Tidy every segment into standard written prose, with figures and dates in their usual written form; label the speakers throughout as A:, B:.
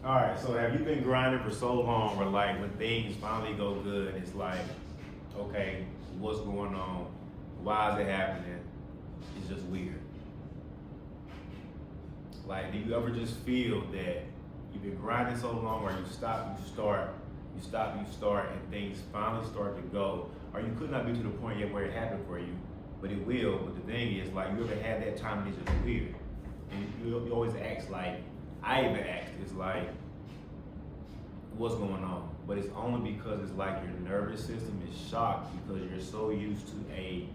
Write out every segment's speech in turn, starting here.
A: All right, so have you been grinding for so long where like when things finally go good, it's like, okay, what's going on? Why is it happening? It's just weird. Like, do you ever just feel that you've been grinding so long where you stop, you start, you stop, you start, and things finally start to go, or you could not be to the point yet where it happened for you, but it will. But the thing is, like, you ever had that time and it's just weird, and you always ask, like, I even asked, it's like, what's going on? But it's only because it's like your nervous system is shocked because you're so used to a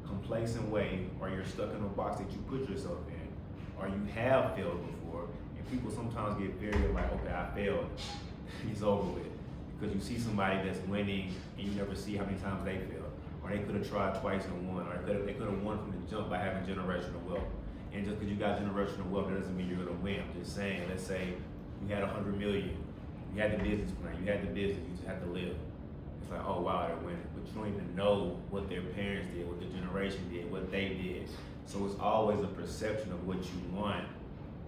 A: complacent way, or you're stuck in a box that you put yourself in, or you have failed before. And people sometimes get very like, okay, I failed, it's over with. Because you see somebody that's winning and you never see how many times they failed. Or they could have tried twice and won, or they could have won from the jump by having generational wealth. And just because you got generational wealth, that doesn't mean you're gonna win. I'm just saying, let's say you had 100 million, you had the business plan, you had the business, you just had to live. It's like, oh wow, they're winning. But you don't even know what their parents did, what their generation did, what they did. So it's always a perception of what you want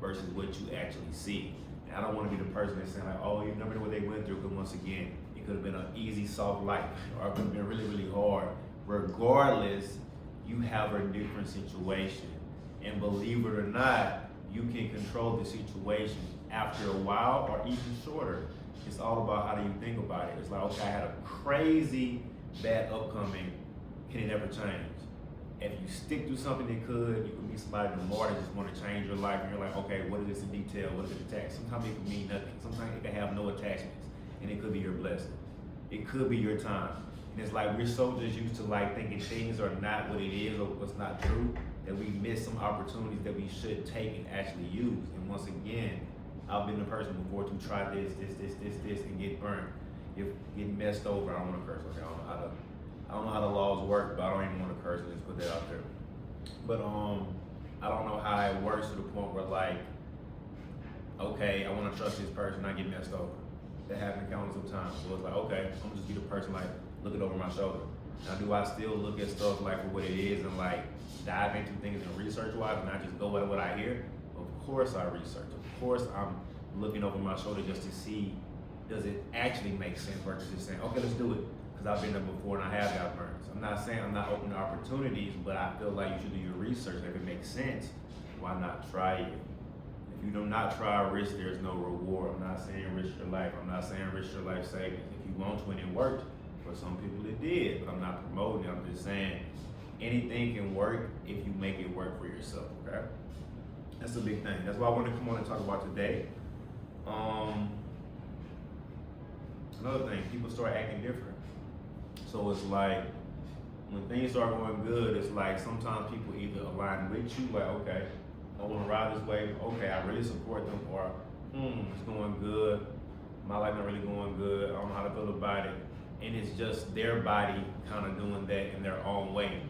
A: versus what you actually see. And I don't want to be the person that's saying like, oh, you never know what they went through, because once again, it could have been an easy, soft life, or it could have been really, really hard. Regardless, you have a different situation. And believe it or not, you can control the situation after a while or even shorter. It's all about how do you think about it. It's like, okay, I had a crazy bad upcoming. Can it ever change? If you stick to something, it could. You could meet somebody tomorrow that just want to change your life, and you're like, okay, what is this in detail? What is it attached? Sometimes it can mean nothing. Sometimes it can have no attachments, and it could be your blessing. It could be your time. And it's like we're so just used to like thinking things are not what it is or what's not true, that we miss some opportunities that we should take and actually use. And once again, I've been the person before to try this, and get burned, get messed over. I don't want to curse. Okay, I don't know how the laws work, but I don't even want to curse. Let's put that out there. But I don't know how it works to the point where like, okay, I want to trust this person, I get messed over. That happened countless of times. So it's like, okay, I'm gonna just be the person like looking over my shoulder. Now, do I still look at stuff like for what it is and like dive into things and research wise, and not just go with what I hear? Of course I research. Of course I'm looking over my shoulder just to see, does it actually make sense versus just saying, okay, let's do it, because I've been there before and I have got burned. So I'm not saying I'm not open to opportunities, but I feel like you should do your research. If it makes sense, why not try it? If you do not try a risk, there's no reward. I'm not saying risk your life. I'm not saying risk your life savings. If you want to and it worked, for some people it did, but I'm not promoting it. I'm just saying anything can work if you make it work for yourself, okay? That's a big thing. That's why I want to come on and talk about today. Another thing, people start acting different. So it's like, when things start going good, it's like sometimes people either align with you, like, okay, I want to ride this way, okay, I really support them, or, it's going good, my life not really going good, I don't know how to feel about it. And it's just their body kind of doing that in their own way.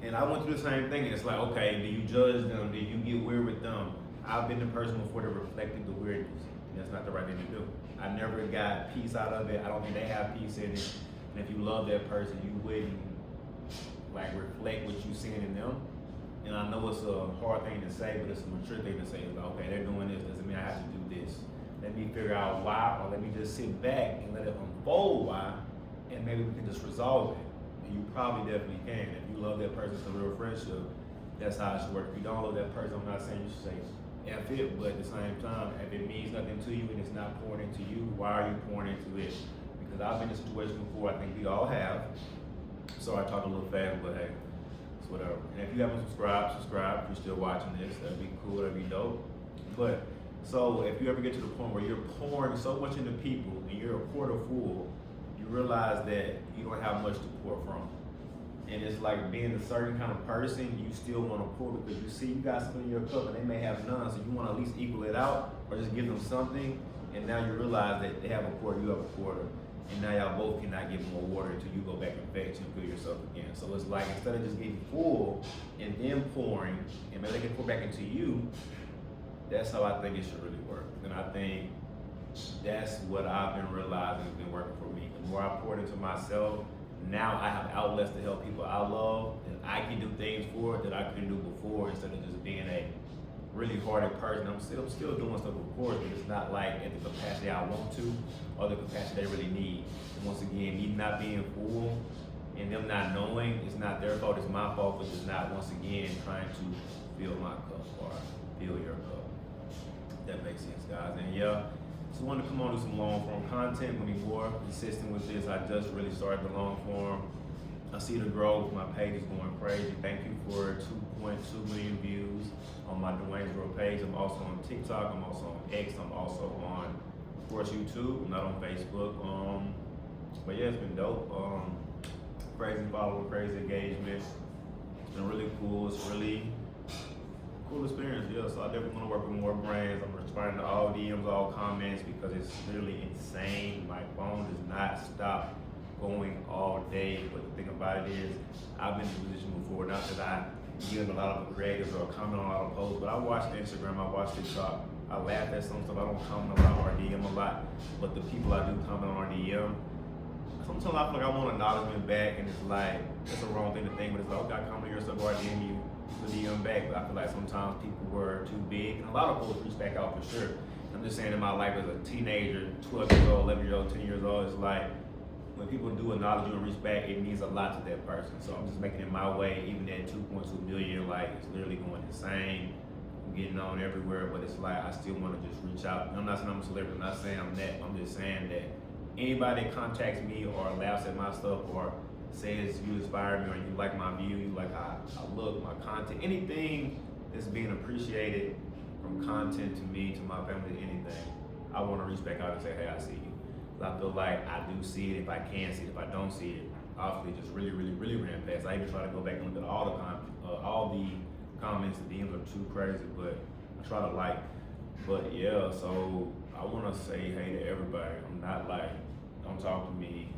A: And I went through the same thing. It's like, okay, do you judge them? Do you get weird with them? I've been the person before that reflected the weirdness. And that's not the right thing to do. I never got peace out of it. I don't think they have peace in it. And if you love that person, you wouldn't like reflect what you seeing in them. And I know it's a hard thing to say, but it's a mature thing to say. It's like, okay, they're doing this. Doesn't mean I have to do this. Let me figure out why, or let me just sit back and let it unfold why, and maybe we can just resolve it. And you probably definitely can. If you love that person, it's a real friendship, that's how it should work. If you don't love that person, I'm not saying you should say F it, but at the same time, if it means nothing to you and it's not pouring into you, why are you pouring into it? Because I've been in a situation before, I think we all have. Sorry I talk a little fast, but hey, it's whatever. And if you haven't subscribed, subscribe. If you're still watching this, that'd be cool, that'd be dope. But so if you ever get to the point where you're pouring so much into people and you're a quarter full, you realize that you don't have much to pour from. And it's like being a certain kind of person, you still want to pour because you see you got something in your cup and they may have none, so you want to at least equal it out or just give them something. And now you realize that they have a quarter, you have a quarter. And now y'all both cannot give more water until you go back and fetch and fill yourself again. So it's like instead of just getting full and then pouring, and maybe they can pour back into you, that's how I think it should really work. And I think that's what I've been realizing has been working for me. The more I poured into myself, now I have outlets to help people I love, and I can do things for it that I couldn't do before, instead of just being a really hearted person. I'm still doing stuff, of course, but it's not like at the capacity I want to or the capacity they really need. And once again, me not being full and them not knowing, it's not their fault, it's my fault, but it's not, once again, trying to fill my cup or fill your cup. That makes sense, guys. And yeah, just wanted to come on to some long form content. When we more consistent with this, I just really started the long form. I see the growth. My page is going crazy. Thank you for 2.2 million views on my Dwayne's World page. I'm also on TikTok. I'm also on X. I'm also on, of course, YouTube. I'm not on Facebook. But yeah, it's been dope. Crazy following, crazy engagement. It's been really cool. It's really cool experience. Yeah, so I definitely want to work with more brands. I'm responding to all DMs, all comments, because it's literally insane. My phone does not stop going all day, but the thing about it is I've been in a position before, not that I give a lot of creatives or comment on a lot of posts, but I watch Instagram, I watch TikTok, I laugh at some stuff, I don't comment a lot or DM a lot, but the people I do comment on DM, sometimes I feel like I want acknowledgement back, and it's like, it's a wrong thing to think, but it's like, okay, I comment on your stuff or I DM you, the DM back, but I feel like sometimes people were too big, and a lot of posts reach back out for sure. I'm just saying in my life as a teenager, 12 years old, 11 years old, 10 years old, it's like, when people do acknowledge you and reach back, it means a lot to that person. So I'm just making it my way, even at 2.2 million, like it's literally going insane. I'm getting on everywhere, but it's like I still want to just reach out. And I'm not saying I'm a celebrity, I'm not saying I'm that. I'm just saying that anybody that contacts me or laughs at my stuff or says you inspire me or you like my view, you like how I look, my content, anything that's being appreciated from content to me, to my family, anything, I want to reach back out and say, hey, I see you. I feel like I do see it if I can see it. If I don't see it, obviously just really ran past. I even try to go back and look at all the comments. The DMs are too crazy, but I try to like. But yeah, so I want to say hey to everybody. I'm not like, don't talk to me.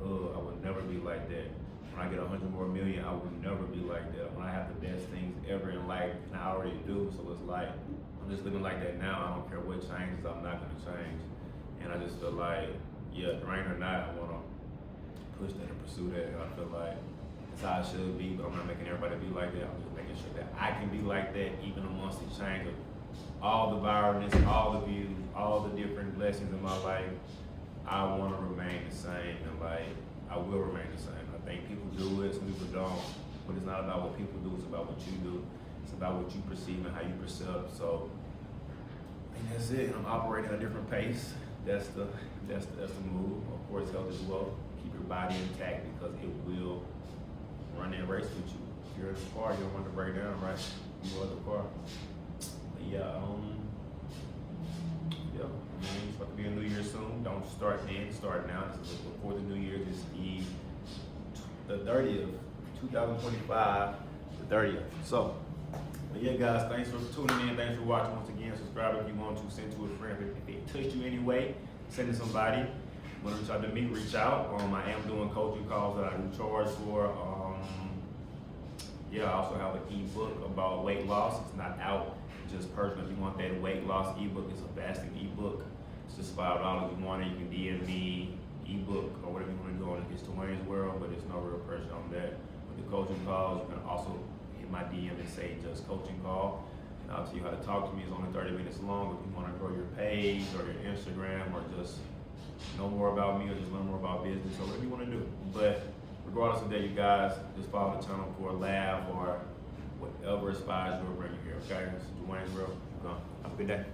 A: I would never be like that. When I get 100 more million, I would never be like that. When I have the best things ever in life, and I already do, so it's like, I'm just living like that now. I don't care what changes, I'm not gonna change. And I just feel like, yeah, rain or not, I want to push that and pursue that. And I feel like that's how I should be, but I'm not making everybody be like that. I'm just making sure that I can be like that, even amongst the change of all the viralness, all the views, all the different blessings in my life. I want to remain the same, and like, I will remain the same. I think people do it, some people don't, but it's not about what people do, it's about what you do. It's about what you perceive and how you perceive. So, I think that's it. I'm operating at a different pace. That's the move. Of course, health is wealth. Keep your body intact because it will run that race with you. If you're in the car, you don't want to break down, right? You are the car. But yeah, I mean, it's about to be a new year soon. Don't start then, start now. This is before the new year. This is the 30th, 2025, the 30th. So, but yeah, guys, thanks for tuning in. Thanks for watching. Once again, subscribe if you want to. Send to a friend if it touched you anyway. Send to somebody. Want to reach out to me? Reach out. I am doing coaching calls that I do charge for. I also have an ebook about weight loss. It's not out. Just personal. If you want that weight loss ebook, it's a fasting ebook. It's just $5. If you want it, you can DM me ebook or whatever you want to do on it. It's Dwayne's World, but there's no real pressure on that. With the coaching calls, you can also hit my DM and say just coaching call, and I'll tell you how to talk to me. It's only 30 minutes long. If you want to grow your page or your Instagram or just know more about me or just learn more about business or whatever you want to do. But regardless of that, you guys, just follow the channel for a laugh or whatever inspires you or bring you here, okay? This is Dwayne's World. Have a good day.